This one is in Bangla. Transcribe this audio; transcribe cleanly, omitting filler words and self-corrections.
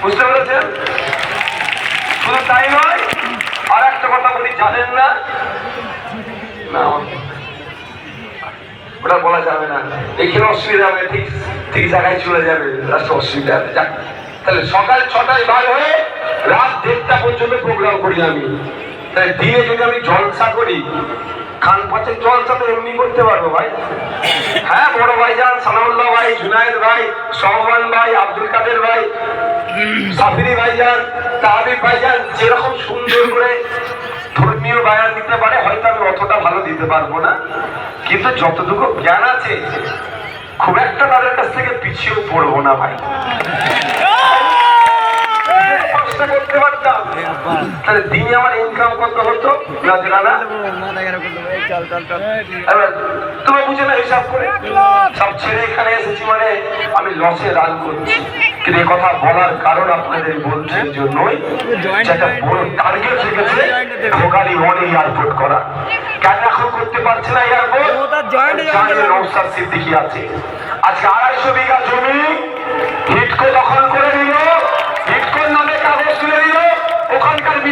বুঝতে পেরেছেন? শুধু তাই নয়, আর একটা কথা বলি, জানেন না, ওটা বলা যাবে না, এখানে অসুবিধা হবে, ঠিক ঠিক জায়গায় চলে যাবে, রাষ্ট্র অসুবিধা হবে। যাক, তাহলে সকাল 6টায় বার হয়ে রাত 1:30 পর্যন্ত প্রোগ্রাম করি আমি। তাহলে দিনে যদি আমি জলসা করি, খান পাচের জলসা তো এমনি করতে পারবো ভাই। হ্যাঁ, বড় ভাইজান সানাউল্লাহ ভাই, জুনায়েদ ভাই, সহমান ভাই, আব্দুল কাদের ভাই, সাফিরি ভাইজান, তাহাবিব ভাইজান যেরকম সুন্দর করে ধর্মীয় বায়ান দিতে পারে, হয়তো আমি অতটা ভালো দিতে পারবো না, কিন্তু যতটুকু জ্ঞান আছে খুব একটা তাদের কাছ থেকে পিছিয়েও পড়বো না ভাই। করতে পারতাম, তাহলে দিনে আমার ইনকাম কত হতো না? তুমি বুঝে না, হিসাব করে সব ছেড়ে এখানে এসেছি, মানে আমি লসে রান করছি। কিন্তু এই কথা বলার কারণ আপনাদের বলছি জন্যই, যেটা বড় টার্গেট রেখেছে ভোগালী ওয়ান এয়ারপোর্ট করা। কেন এখন করতে পারছে না এয়ারপোর্ট? নওশাদ সিদ্দিকী আছে, আজকে 250 বিঘা জমি